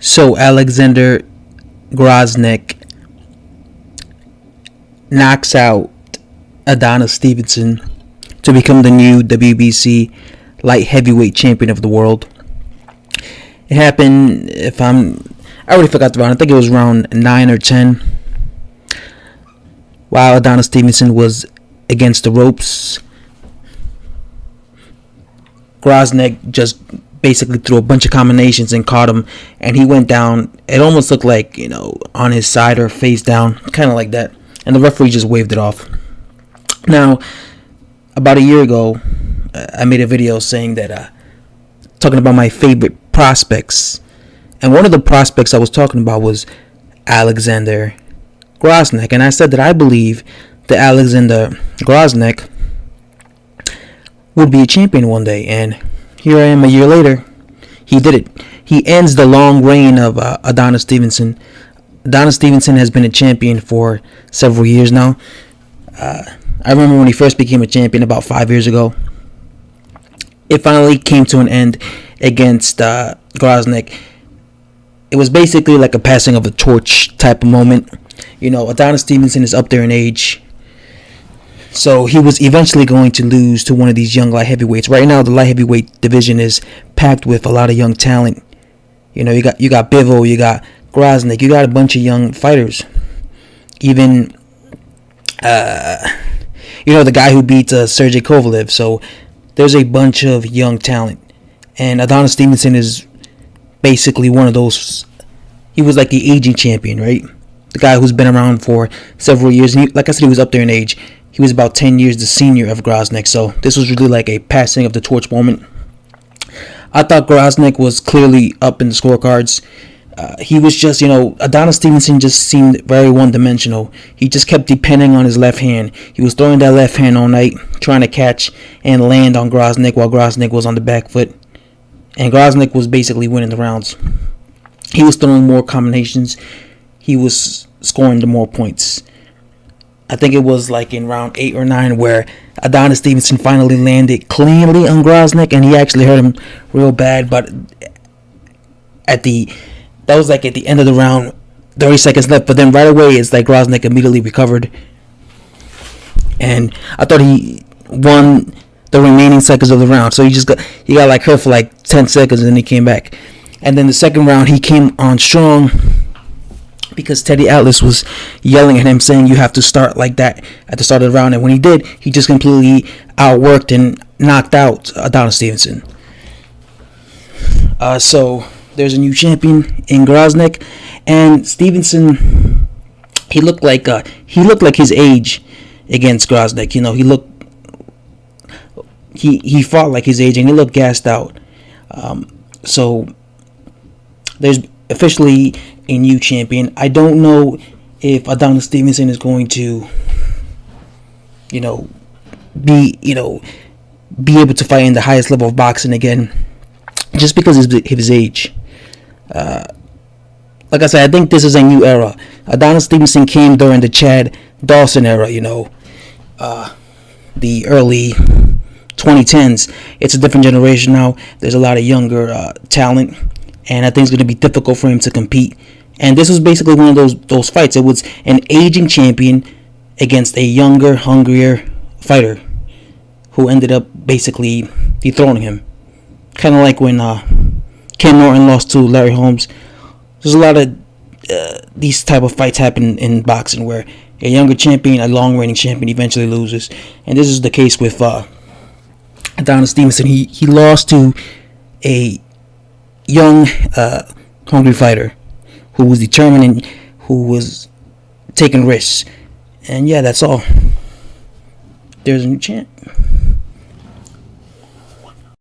So Oleksandr Gvozdyk knocks out Adonis Stevenson to become the new WBC light heavyweight champion of the world. It happened, I already forgot the round. I think it was round 9 or 10. While Adonis Stevenson was against the ropes, Gvozdyk just basically threw a bunch of combinations and caught him, and he went down. It almost looked like, on his side or face down, kind of like that. And the referee just waved it off. Now, about a year ago, I made a video saying that, talking about my favorite prospects. And one of the prospects I was talking about was Oleksandr Gvozdyk. And I said that I believe that Oleksandr Gvozdyk would be a champion one day. And here I am a year later. He did it. He ends the long reign of Adonis Stevenson. Adonis Stevenson has been a champion for several years now. I remember when he first became a champion about 5 years ago. It finally came to an end against Gvozdyk. It was basically like a passing of a torch type of moment. Adonis Stevenson is up there in age, so he was eventually going to lose to one of these young light heavyweights. Right now, the light heavyweight division is packed with a lot of young talent. You got Bivol, you got Gvozdyk, you got a bunch of young fighters. Even the guy who beat Sergey Kovalev. So there's a bunch of young talent, and Adonis Stevenson is basically one of those. He was like the aging champion, right? The guy who's been around for several years. And like I said, he was up there in age. He was about 10 years the senior of Gvozdyk. So this was really like a passing of the torch moment. I thought Gvozdyk was clearly up in the scorecards. He was just, Adonis Stevenson just seemed very one-dimensional. He just kept depending on his left hand. He was throwing that left hand all night, trying to catch and land on Gvozdyk while Gvozdyk was on the back foot. And Gvozdyk was basically winning the rounds. He was throwing more combinations. He was scoring the more points. I think it was like in round 8 or 9 where Adonis Stevenson finally landed cleanly on Gvozdyk, and he actually hurt him real bad. But that was like at the end of the round, 30 seconds left. But then right away, it's like Gvozdyk immediately recovered, and I thought he won the remaining seconds of the round. So he got like hurt for like 10 seconds, and then he came back. And then the second round, he came on strong because Teddy Atlas was yelling at him, saying you have to start like that at the start of the round. And when he did, he just completely outworked and knocked out Adonis Stevenson. So there's a new champion in Gvozdyk, and Stevenson. He looked like his age against Gvozdyk. He fought like his age, and he looked gassed out. So there's officially a new champion. I don't know if Adonis Stevenson is going to, be able to fight in the highest level of boxing again, just because of his age. Like I said, I think this is a new era. Adonis Stevenson came during the Chad Dawson era, the early 2010s. It's a different generation now. There's a lot of younger talent, and I think it's going to be difficult for him to compete. And this was basically one of those fights. It was an aging champion against a younger, hungrier fighter who ended up basically dethroning him. Kind of like when Ken Norton lost to Larry Holmes. There's a lot of these type of fights happen in boxing where a younger champion, a long-reigning champion, eventually loses. And this is the case with Adonis Stevenson. He lost to a young, hungry fighter who was determined and who was taking risks. And yeah, that's all. There's a new champ.